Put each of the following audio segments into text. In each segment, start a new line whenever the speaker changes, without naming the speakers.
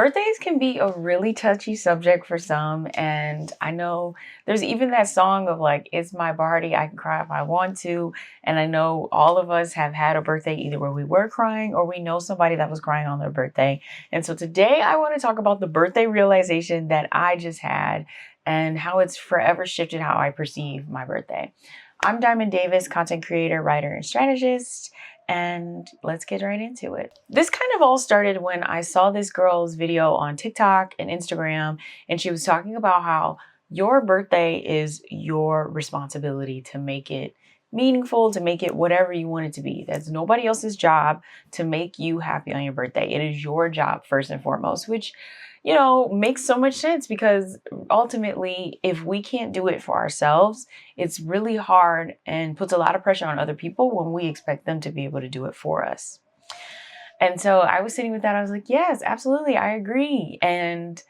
Birthdays can be a really touchy subject for some, and I know there's even that song of like, it's my party, I can cry if I want to. And I know all of us have had a birthday either where we were crying or we know somebody that was crying on their birthday. And so today I want to talk about the birthday realization that I just had and how it's forever shifted how I perceive my birthday. I'm Diamond Davis, content creator, writer, and strategist. And let's get right into it. This kind of all started when I saw this girl's video on TikTok and Instagram, and she was talking about how your birthday is your responsibility to make it meaningful, to make it whatever you want it to be. That's nobody else's job to make you happy on your birthday. It is your job first and foremost, which, you know, makes so much sense because ultimately, if we can't do it for ourselves, it's really hard and puts a lot of pressure on other people when we expect them to be able to do it for us. And so I was sitting with that. I was like, yes, absolutely. I agree. And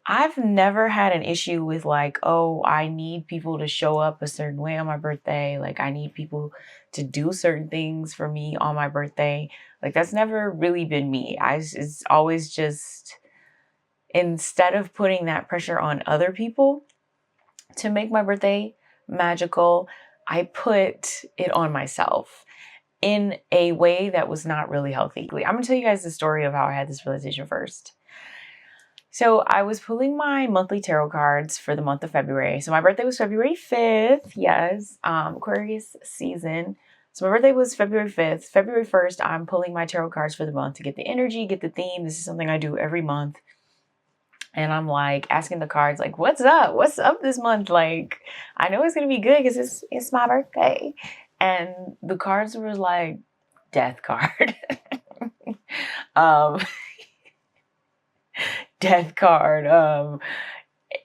I've never had an issue with like, oh, I need people to show up a certain way on my birthday. Like I need people to do certain things for me on my birthday. Like that's never really been me. It's always just, instead of putting that pressure on other people to make my birthday magical, I put it on myself in a way that was not really healthy. I'm going to tell you guys the story of how I had this realization first. So I was pulling my monthly tarot cards for the month of February. So my birthday was February 5th. Yes, Aquarius season. So my birthday was February 5th. February 1st, I'm pulling my tarot cards for the month to get the energy, get the theme. This is something I do every month. And I'm like asking the cards, like, what's up? What's up this month? Like, I know it's going to be good because it's my birthday. And the cards were like, death card. Death card.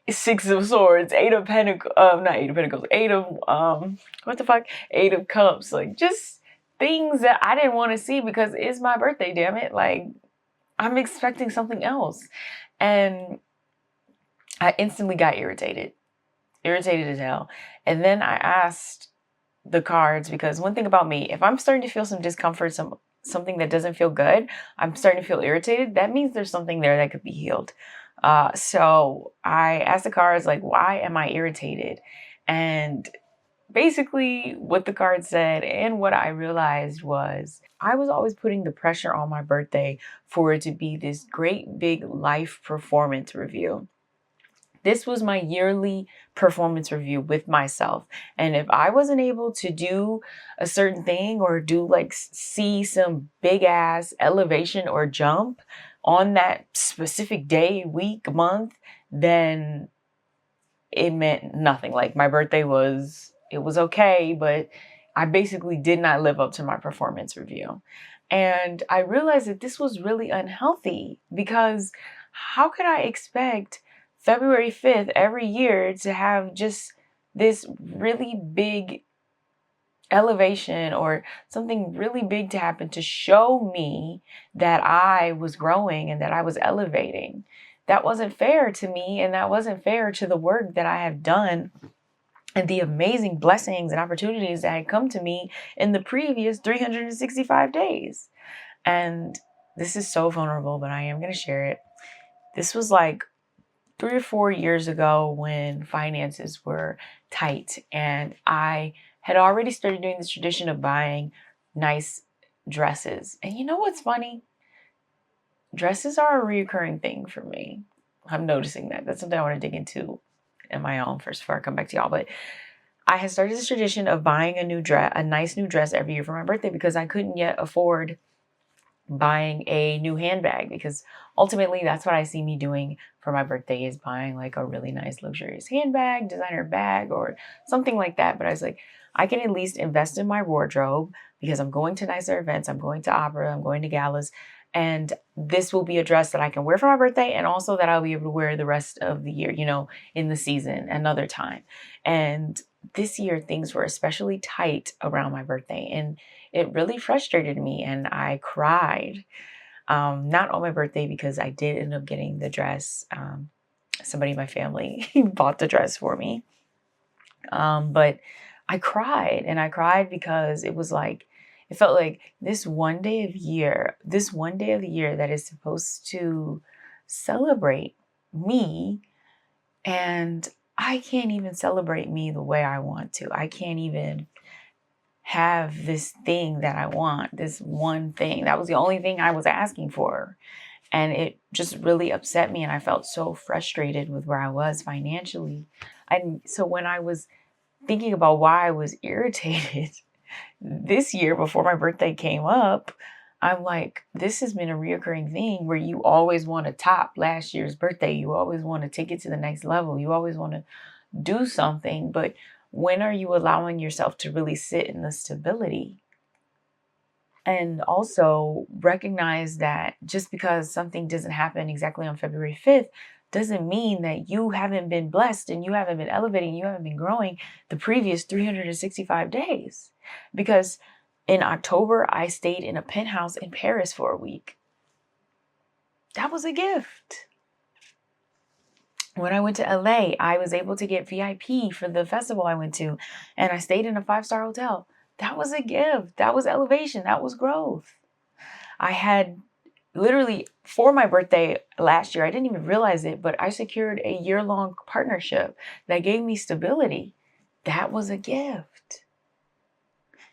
Six of Swords, Eight of Pentacles, not Eight of Pentacles, Eight of, what the fuck? Eight of Cups. Like, just things that I didn't want to see because it's my birthday, damn it. Like, I'm expecting something else. And I instantly got irritated as hell. And then I asked the cards, because one thing about me, if I'm starting to feel some discomfort, something that doesn't feel good, I'm starting to feel irritated, that means there's something there that could be healed. So I asked the cards, like, why am I irritated? And basically what the card said and what I realized was I was always putting the pressure on my birthday for it to be this great big life performance review. This was my yearly performance review with myself. And if I wasn't able to do a certain thing or do like see some big ass elevation or jump on that specific day, week, month, then it meant nothing. Like my birthday it was okay, but I basically did not live up to my performance review. And I realized that this was really unhealthy because how could I expect February 5th every year to have just this really big elevation or something really big to happen to show me that I was growing and that I was elevating? That wasn't fair to me, and that wasn't fair to the work that I have done and the amazing blessings and opportunities that had come to me in the previous 365 days. And this is so vulnerable, but I am going to share it. This was like 3 or 4 years ago when finances were tight, and I had already started doing this tradition of buying nice dresses. And you know what's funny? Dresses are a recurring thing for me. I'm noticing that. That's something I want to dig into in my own first before I come back to y'all. But I had started this tradition of buying a nice new dress every year for my birthday because I couldn't yet afford buying a new handbag, because ultimately that's what I see me doing for my birthday, is buying like a really nice luxurious handbag, designer bag, or something like that. But I was like, I can at least invest in my wardrobe because I'm going to nicer events, I'm going to opera, I'm going to galas, and this will be a dress that I can wear for my birthday and also that I'll be able to wear the rest of the year, you know, in the season, another time. And this year things were especially tight around my birthday, and it really frustrated me, and I cried. Not on my birthday, because I did end up getting the dress. Somebody in my family bought the dress for me. But I cried, and I cried because it was like, it felt like this one day of the year that is supposed to celebrate me, and I can't even celebrate me the way I want to. I can't even have this thing that I want, this one thing. That was the only thing I was asking for. And it just really upset me. And I felt so frustrated with where I was financially. And so when I was thinking about why I was irritated this year before my birthday came up, I'm like, this has been a reoccurring thing where you always want to top last year's birthday. You always want to take it to the next level. You always want to do something. But when are you allowing yourself to really sit in the stability? And also recognize that just because something doesn't happen exactly on February 5th doesn't mean that you haven't been blessed and you haven't been elevating, you haven't been growing the previous 365 days. Because in October, I stayed in a penthouse in Paris for a week. That was a gift. When I went to LA, I was able to get VIP for the festival I went to, and I stayed in a 5-star hotel. That was a gift. That was elevation. That was growth. I had literally for my birthday last year, I didn't even realize it, but I secured a year-long partnership that gave me stability. That was a gift.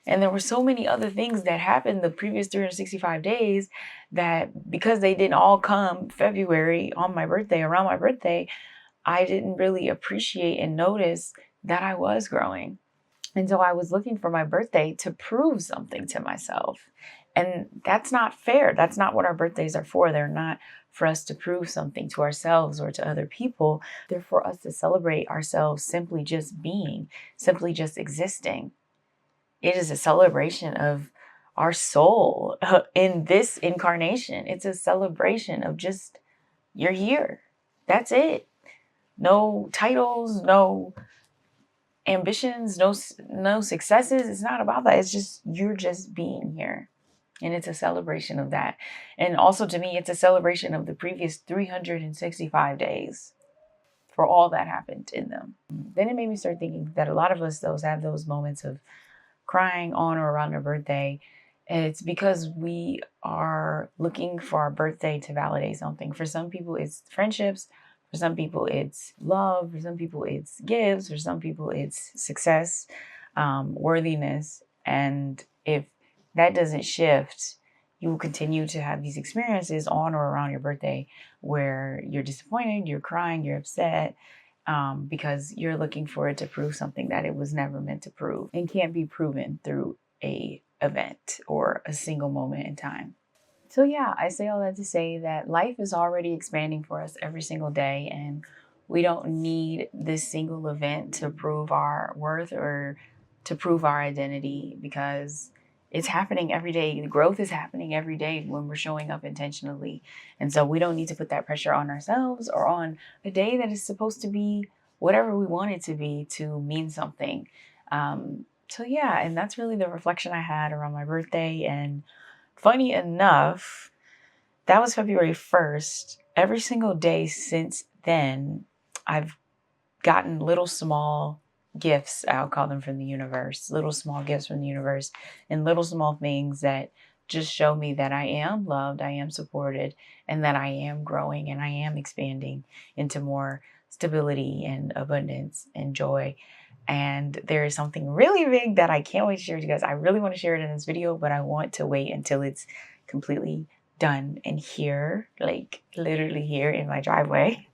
And there were so many other things that happened the previous 365 days that because they didn't all come February on my birthday, around my birthday, I didn't really appreciate and notice that I was growing. And so I was looking for my birthday to prove something to myself. And that's not fair. That's not what our birthdays are for. They're not for us to prove something to ourselves or to other people. They're for us to celebrate ourselves simply just being, simply just existing. It is a celebration of our soul in this incarnation. It's a celebration of just, you're here. That's it. No titles, no ambitions, no successes. It's not about that. It's just, you're just being here. And it's a celebration of that. And also to me, it's a celebration of the previous 365 days for all that happened in them. Then it made me start thinking that a lot of us have those moments of crying on or around our birthday. And it's because we are looking for our birthday to validate something. For some people, it's friendships. For some people, it's love. For some people, it's gifts. For some people, it's success, worthiness. And if that doesn't shift, you will continue to have these experiences on or around your birthday where you're disappointed, you're crying, you're upset, because you're looking for it to prove something that it was never meant to prove and can't be proven through a event or a single moment in time. So yeah, I say all that to say that life is already expanding for us every single day, and we don't need this single event to prove our worth or to prove our identity, because it's happening every day. The growth is happening every day when we're showing up intentionally. And so we don't need to put that pressure on ourselves or on a day that is supposed to be whatever we want it to be to mean something. So yeah, and that's really the reflection I had around my birthday. And funny enough, that was February 1st. Every single day since then, I've gotten little small gifts, I'll call them, from the universe, little small gifts from the universe, and little small things that just show me that I am loved, I am supported, and that I am growing and I am expanding into more stability and abundance and joy. And there is something really big that I can't wait to share with you guys. I really want to share it in this video, but I want to wait until it's completely done and here, like literally here in my driveway.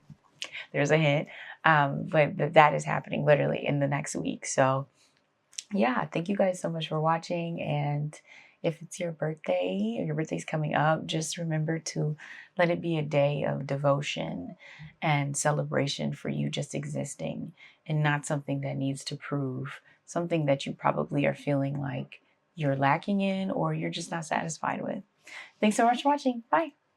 There's a hint. But that is happening literally in the next week. So yeah, thank you guys so much for watching. And if it's your birthday or your birthday's coming up, just remember to let it be a day of devotion and celebration for you just existing, and not something that needs to prove, something that you probably are feeling like you're lacking in or you're just not satisfied with. Thanks so much for watching. Bye.